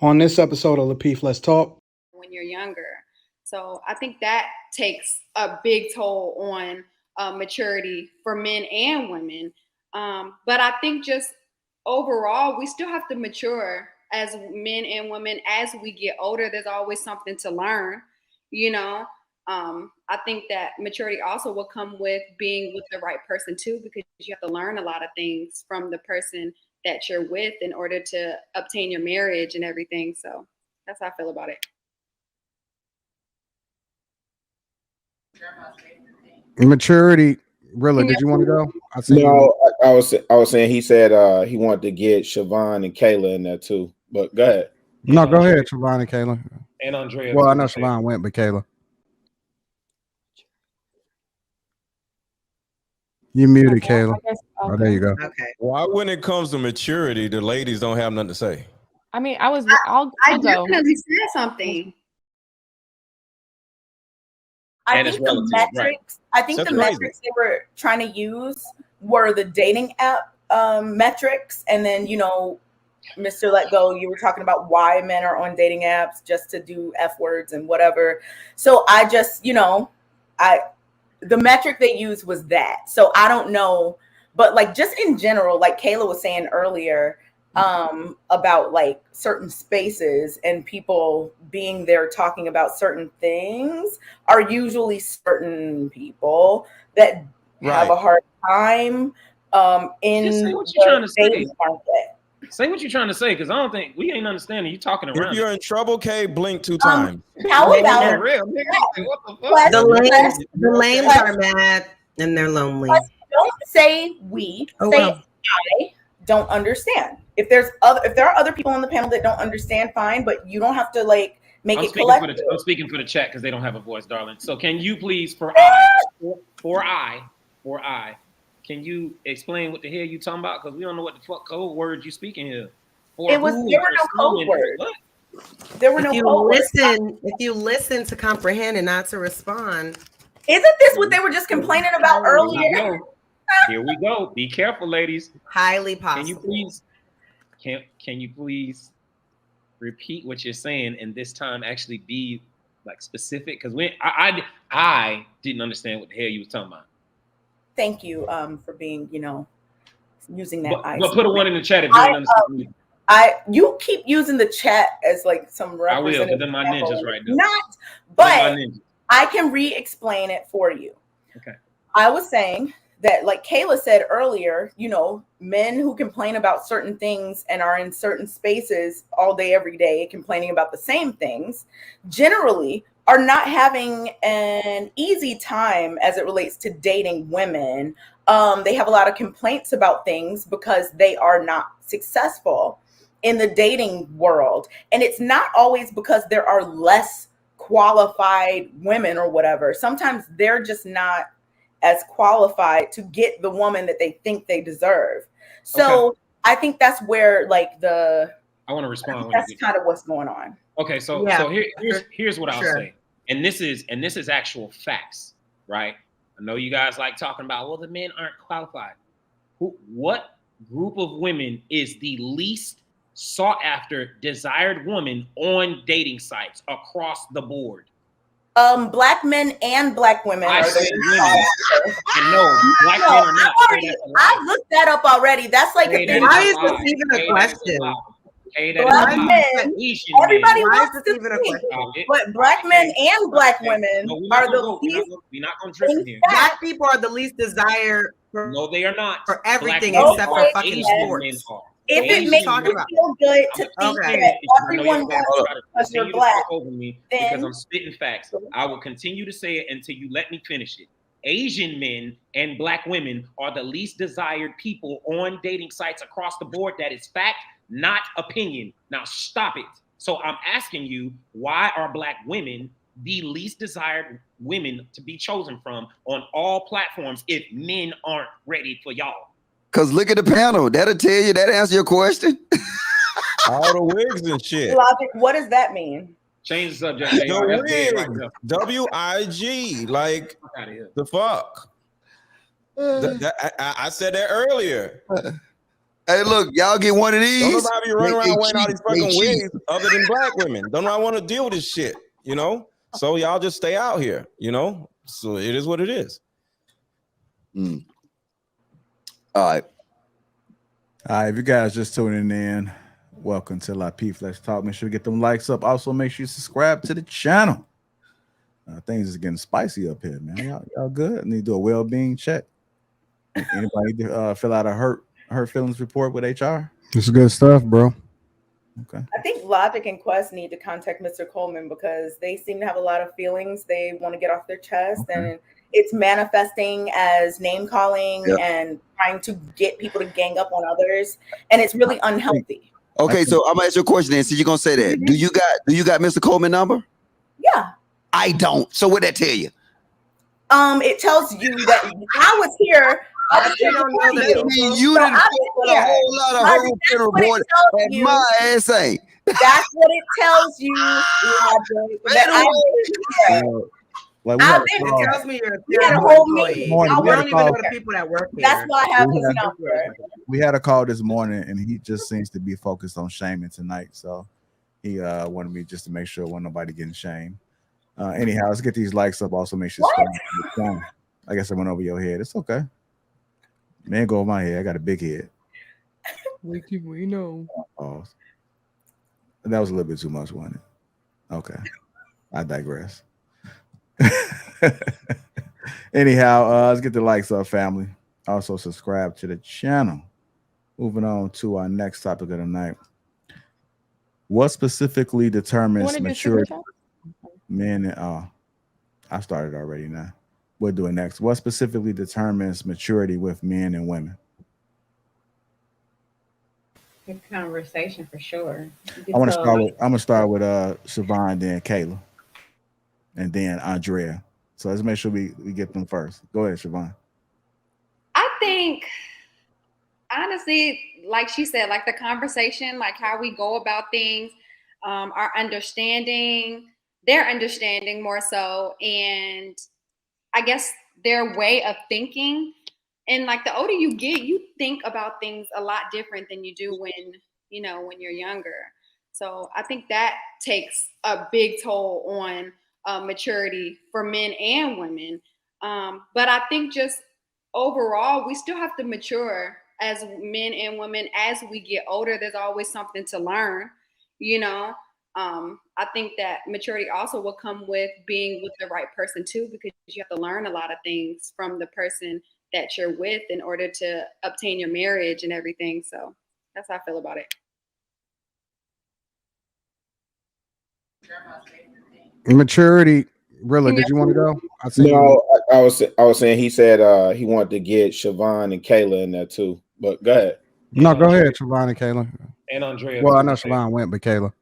On this episode of Lapeef, Let's Talk. When you're younger. So I think that takes a big toll on maturity for men and women. But I think just overall, we still have to mature as men and women as we get older. There's always something to learn, you know. I think that maturity also will come with being with the right person too, because you have to learn a lot of things from the person that you're with in order to obtain your marriage and everything. So that's how I feel about it. Maturity, really? Did you want to go? I was saying he said he wanted to get Siobhan and Kayla in there too. But go ahead. No, go ahead, Siobhan and Kayla. And Andrea. Well, I know Siobhan went, but Kayla. You muted, Kayla. Oh, there you go. Okay. Why, when it comes to maturity, the ladies don't have nothing to say? I mean, I definitely said something. I think the metrics. Right. I think the metrics they were trying to use were the dating app metrics, and then Mr. Let Go, you were talking about why men are on dating apps just to do F words and whatever. So I just, the metric they used was that. So I don't know, but like just in general, like Kayla was saying earlier, about like certain spaces and people being there talking about certain things are usually certain people that have a hard time in say what you're trying to say. Market. Say what you're trying to say, because I don't think we ain't understanding you talking around. If you're in trouble, Kay, blink 2 times. How about the lames are mad and they're lonely? Don't say we. Say I don't understand. If there are other people on the panel that don't understand, fine, but you don't have to like make it collective. I'm speaking for the chat because they don't have a voice, darling. So can you please, for I, can you explain what the hell you talking about? Because we don't know what the fuck code words you speaking here. There were no code words. There were no code words. If you listen to comprehend and not to respond. Isn't this what they were just complaining about earlier? Here we go. Be careful, ladies. Highly possible. Can you please repeat what you're saying and this time actually be like specific? Because I didn't understand what the hell you was talking about. Thank you for being, using that. But put a one in the chat if you don't understand. You keep using the chat as like some representative. I will, but then my ninjas right there. But I can re-explain it for you. Okay. I was saying that, like Kayla said earlier, men who complain about certain things and are in certain spaces all day, every day, complaining about the same things, generally are not having an easy time as it relates to dating women. They have a lot of complaints about things because they are not successful in the dating world. And it's not always because there are less qualified women or whatever. Sometimes they're just not as qualified to get the woman that they think they deserve. So I think that's where like I want to respond. That's kind of what's going on. Okay, so here's what I'll say. And this is actual facts, right? I know you guys like talking about, well, the men aren't qualified. What group of women is the least sought after, desired woman on dating sites across the board? Black men and black women. I said women. And no, black men are not. I looked that up already. That's like a thing. Why is this even a question? Black men. Everybody wants to see. But black men and black women are the least. We're not going to drift here. Black people are the least desired. No, they are not. For everything except for fucking sports. If it makes you feel good to think that everyone wants because you're black, over me because I'm spitting facts. I will continue to say it until you let me finish it. Asian men and black women are the least desired people on dating sites across the board. That is fact, not opinion. Now stop it. So I'm asking you, why are black women the least desired women to be chosen from on all platforms if men aren't ready for y'all? Because look at the panel. That'll tell you, that answer your question. All the wigs and shit. Logic, what does that mean? Change the subject. The wig. W-I-G. Like, the fuck? I said that earlier. Hey, look, y'all get one of these. Don't nobody be running They around wearing all cheat. these fucking They cheat. wigs other than black women. Don't nobody want to deal with this shit, you know? So y'all just stay out here, you know? So it is what it is. Mm. All right. All right, if you guys just tuning in, welcome to Lapeef Let's Talk. Make sure to get them likes up. Also, make sure you subscribe to the channel. Things is getting spicy up here, man. Y'all good? Need to do a well-being check. Anybody fill out a hurt feelings report with HR? This is good stuff, bro. Okay. I think Logic and Quest need to contact Mr. Coleman because they seem to have a lot of feelings they want to get off their chest, and it's manifesting as name calling and trying to get people to gang up on others, and it's really unhealthy. Okay, so I'm gonna ask you a question then. So you're gonna say that. Do you got Mr. Coleman number? Yeah. I don't. So what that tell you? It tells you that I was here. I was here don't know before that you. You So didn't I've put been a here. whole lot of Logic, whole that's what it report tells at you. my ass ain't. That's what it tells you, Logic. That I've been here. Like we I've had a been call. It tells me you're a We had a terrible whole employee. meeting. Morning, I we You had don't a even know call. the people that work here. That's why I have his had- number. We had a call this morning, and he just seems to be focused on shaming tonight. So he wanted me just to make sure wasn't nobody getting shamed. Anyhow, let's get these likes up. Also, make sure to subscribe to the channel. I guess I went over your head. It's okay. Man, go over my head. I got a big head. We know. Oh, that was a little bit too much, wasn't it? Okay, I digress. Anyhow, let's get the likes up, family. Also, subscribe to the channel. Moving on to our next topic of the night. What specifically determines maturity? Men and I started already now. We'll do it next. What specifically determines maturity with men and women? Good conversation for sure. I'm gonna start with Siobhan, then Kayla, and then Andrea. So let's make sure we get them first. Go ahead, Siobhan. I think, honestly, like she said, like the conversation, like how we go about things, our understanding, their understanding more so, and I guess their way of thinking. And like the older you get, you think about things a lot different than you do when you're younger. So I think that takes a big toll on maturity for men and women. But I think just overall, we still have to mature as men and women as we get older. There's always something to learn, you know. I think that maturity also will come with being with the right person too, because you have to learn a lot of things from the person that you're with in order to obtain your marriage and everything. So that's how I feel about it. Maturity, really? Did you want to go? I see. No, I was saying he said he wanted to get Siobhan and Kayla in there too. But go ahead. No, go ahead, Siobhan and Kayla. And Andrea. Well, I know Siobhan went, but Kayla.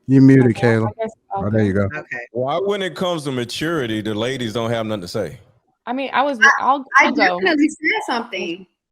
You muted, Kayla. Oh, there you go. Okay. Why, when it comes to maturity, the ladies don't have nothing to say? I mean, I'll I go. definitely said something.